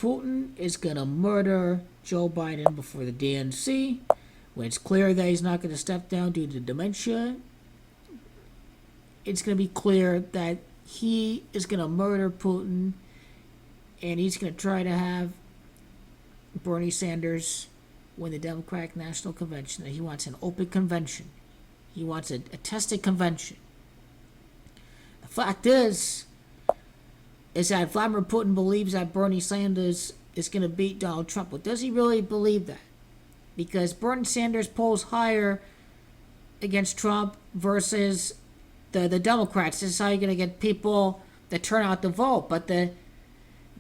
Putin is going to murder Joe Biden before the DNC. When it's clear that he's not going to step down due to dementia, it's going to be clear that he is going to murder Putin, and he's going to try to have Bernie Sanders win the Democratic National Convention. He wants an open convention. He wants a tested convention. The fact is that Vladimir Putin believes that Bernie Sanders is going to beat Donald Trump. But does he really believe that? Because Bernie Sanders polls higher against Trump versus the Democrats. This is how you're going to get people that turn out to vote. But the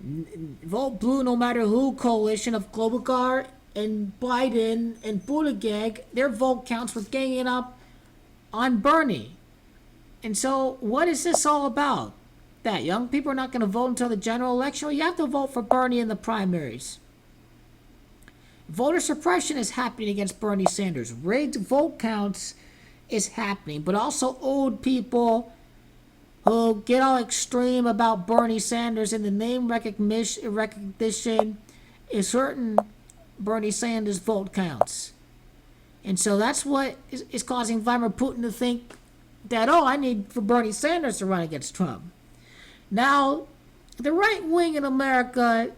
vote blue no matter who coalition of Klobuchar and Biden and Buttigieg, their vote counts with ganging up on Bernie. And so what is this all about? That young people are not going to vote until the general election? Well, you have to vote for Bernie in the primaries. Voter suppression is happening against Bernie Sanders. Rigged vote counts is happening. But also old people who get all extreme about Bernie Sanders in the name recognition is hurting Bernie Sanders' vote counts. And so that's what is causing Vladimir Putin to think that, I need for Bernie Sanders to run against Trump. Now, the right wing in America,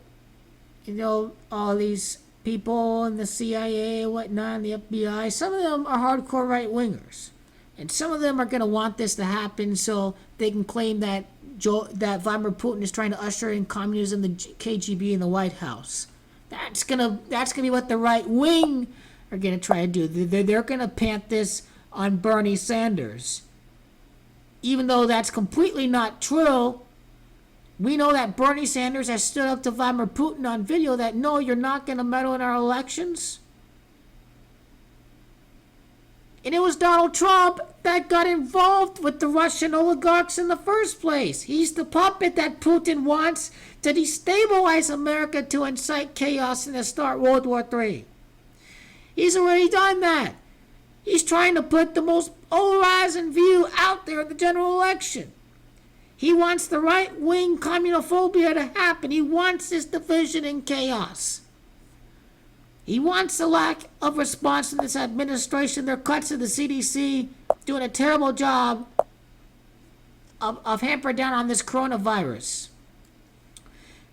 all these people in the CIA and whatnot, and the FBI, some of them are hardcore right wingers. And some of them are going to want this to happen so they can claim that Vladimir Putin is trying to usher in communism, the KGB, in the White House. That's gonna be what the right wing are gonna try to do. They're gonna pant this on Bernie Sanders, even though that's completely not true. We know that Bernie Sanders has stood up to Vladimir Putin on video that, no, you're not gonna meddle in our elections. And it was Donald Trump that got involved with the Russian oligarchs in the first place. He's the puppet that Putin wants to destabilize America, to incite chaos and to start World War III. He's already done that. He's trying to put the most polarizing view out there in the general election. He wants the right-wing communophobia to happen. He wants this division and chaos. He wants a lack of response from this administration. Their cuts to the CDC doing a terrible job of hampering down on this coronavirus.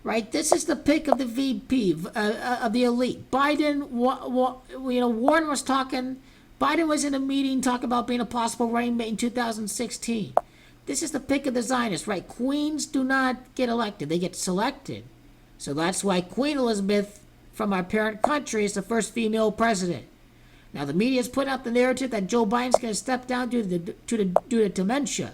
Right? This is the pick of the VP, of the elite. Biden, Warren was talking, Biden was in a meeting talking about being a possible running mate in 2016. This is the pick of the Zionists, right? Queens do not get elected. They get selected. So that's why Queen Elizabeth from our parent country is the first female president. Now the media is putting out the narrative that Joe Biden's going to step down due to dementia.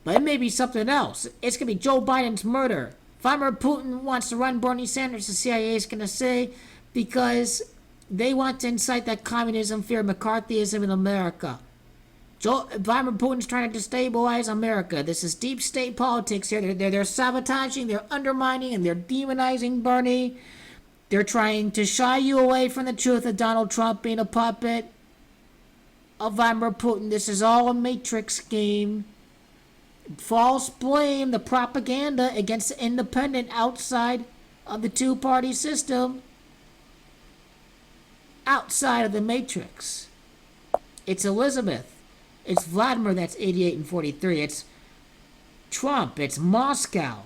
But it may be something else. It's going to be Joe Biden's murder. Vladimir Putin wants to run Bernie Sanders, the CIA is going to say, because they want to incite that communism, fear, McCarthyism in America. Vladimir Putin's trying to destabilize America. This is deep state politics here. They're sabotaging, they're undermining, and they're demonizing Bernie. They're trying to shy you away from the truth of Donald Trump being a puppet of Vladimir Putin. This is all a matrix game. False blame, the propaganda against the independent outside of the two-party system, outside of the matrix. It's Elizabeth. It's Vladimir that's 88 and 43. It's Trump. It's Moscow.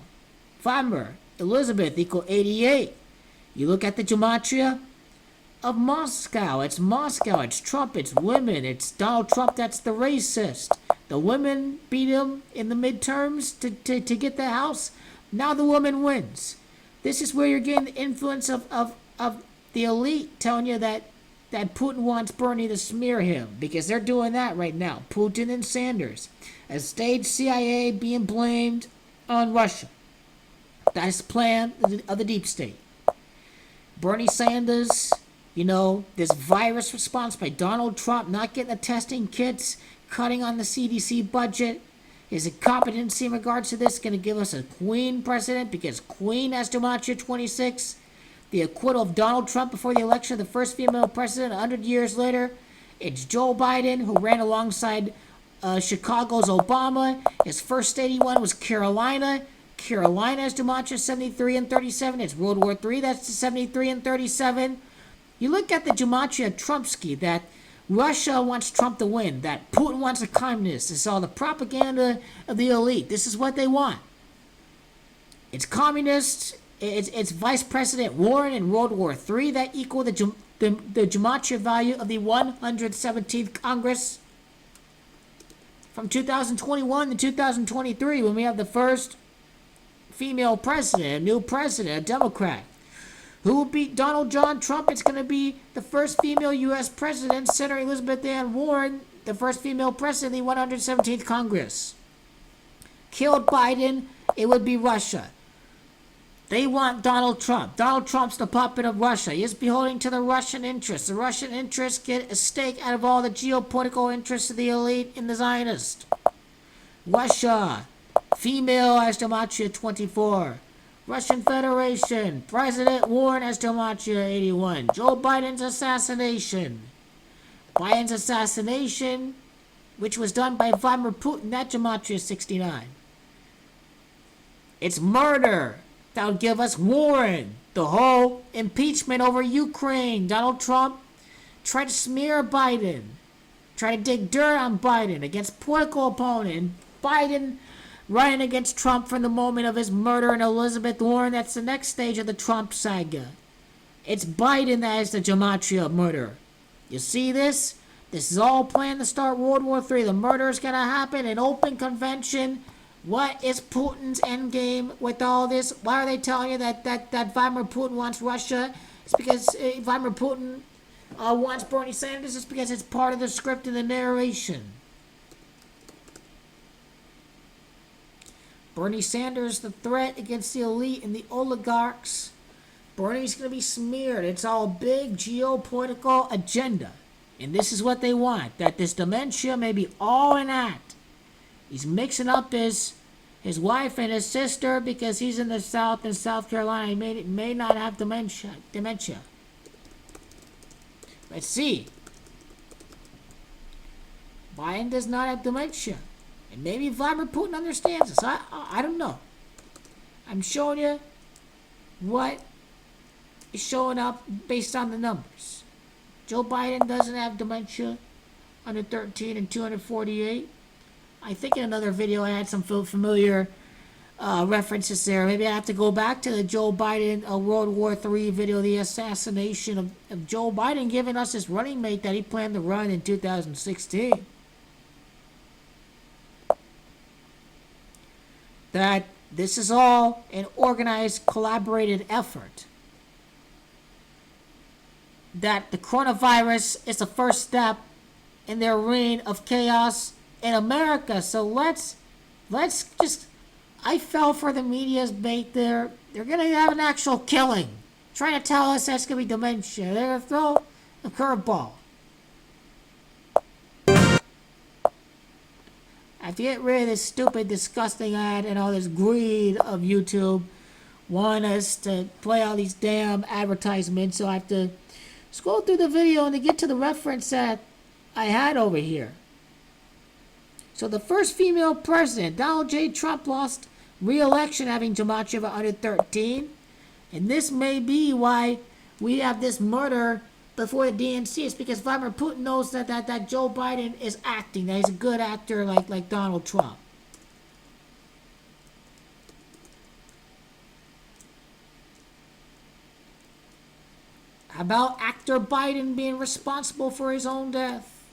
Vladimir, Elizabeth equal 88. You look at the gematria of Moscow. It's Moscow. It's Trump. It's women. It's Donald Trump that's the racist. The women beat him in the midterms to get the House. Now the woman wins. This is where you're getting the influence of the elite telling you that Putin wants Bernie to smear him, because they're doing that right now. Putin and Sanders. A staged CIA being blamed on Russia. That is the plan of the deep state. Bernie Sanders, this virus response by Donald Trump, not getting the testing kits, cutting on the CDC budget. His incompetency in regards to this is going to give us a Queen president, because Queen has Dementia 26. The acquittal of Donald Trump before the election of the first female president 100 years later. It's Joe Biden, who ran alongside Chicago's Obama. His first state he won was Carolina. Carolina is Dementia 73 and 37. It's World War III, that's 73 and 37. You look at the gematria Trumpsky, that Russia wants Trump to win, that Putin wants a communist. It's all the propaganda of the elite. This is what they want. It's communists, it's Vice President Warren in World War III that equal the gematria value of the 117th Congress from 2021 to 2023, when we have the first female president, a new president, a Democrat. Who will beat Donald John Trump? It's going to be the first female U.S. president, Senator Elizabeth Ann Warren, the first female president of the 117th Congress. Killed Biden, it would be Russia. They want Donald Trump. Donald Trump's the puppet of Russia. He is beholden to the Russian interests. The Russian interests get a stake out of all the geopolitical interests of the elite in the Zionists. Russia, female as Dementia 24. Russian Federation, President Warren as Dementia 81. Joe Biden's assassination. Biden's assassination, which was done by Vladimir Putin, that Gematria 69. It's murder. That would give us Warren. The whole impeachment over Ukraine. Donald Trump tried to smear Biden. Tried to dig dirt on Biden against political opponent. Biden running against Trump from the moment of his murder and Elizabeth Warren. That's the next stage of the Trump saga. It's Biden that is the gematria murder. You see this? This is all planned to start World War III. The murder is going to happen in open convention. What is Putin's endgame with all this? Why are they telling you that Vladimir Putin wants Russia? It's because Vladimir Putin wants Bernie Sanders. It's because it's part of the script and the narration. Bernie Sanders, the threat against the elite and the oligarchs. Bernie's going to be smeared. It's all big geopolitical agenda. And this is what they want. That this dementia may be all an act. He's mixing up his wife and his sister because he's in the South in South Carolina. He may not have dementia. Let's see. Biden does not have dementia. And maybe Vladimir Putin understands this. I don't know. I'm showing you what is showing up based on the numbers. Joe Biden doesn't have dementia, 113 and 248. I think in another video I had some familiar references there. Maybe I have to go back to the Joe Biden World War III video, the assassination of Joe Biden, giving us his running mate that he planned to run in 2016. That this is all an organized, collaborated effort. That the coronavirus is the first step in their reign of chaos in America. So let's just, I fell for the media's bait there. They're going to have an actual killing. Trying to tell us that's going to be dementia. They're going to throw a curveball. I have to get rid of this stupid, disgusting ad and all this greed of YouTube. Want us to play all these damn advertisements. So I have to scroll through the video and to get to the reference that I had over here. So the first female president, Donald J. Trump, lost re-election having gematria of 113. And this may be why we have this murder before the DNC. It's because Vladimir Putin knows that Joe Biden is acting, that he's a good actor like Donald Trump. How about actor Biden being responsible for his own death?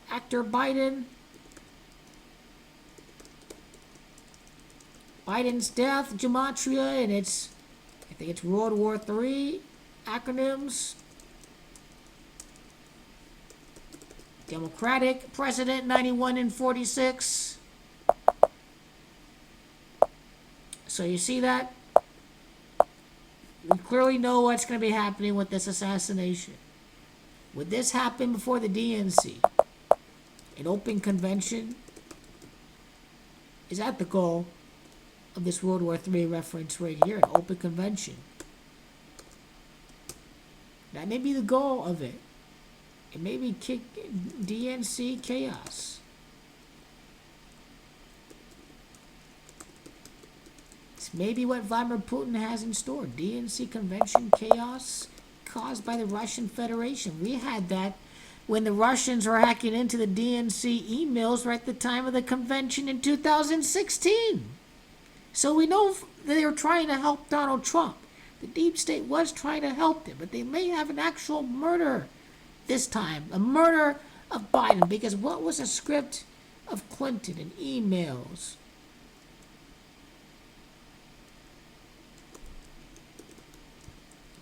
Actor Biden's death, gematria, and I think it's World War III acronyms. Democratic president, 91 and 46. So you see that? We clearly know what's going to be happening with this assassination. Would this happen before the DNC? An open convention? Is that the goal of this World War III reference right here? An open convention. That may be the goal of it. It may be DNC chaos. It's maybe what Vladimir Putin has in store. DNC convention chaos caused by the Russian Federation. We had that when the Russians were hacking into the DNC emails right at the time of the convention in 2016. So we know they were trying to help Donald Trump. The deep state was trying to help him, but they may have an actual murder this time, a murder of Biden, because what was a script of Clinton and emails?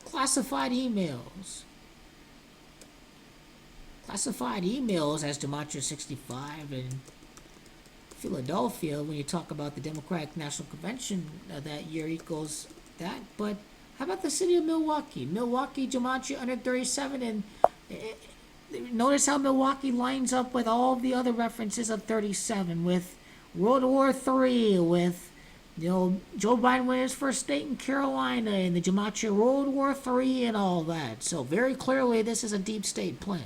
Classified emails. Classified emails, as Dementia 65 in Philadelphia, when you talk about the Democratic National Convention that year, equals that. But how about the city of Milwaukee? Milwaukee, Dementia under 37, and notice how Milwaukee lines up with all the other references of 37, with World War III, with Joe Biden winning his first state in Carolina, and the Gematria World War III and all that. So very clearly this is a deep state plan.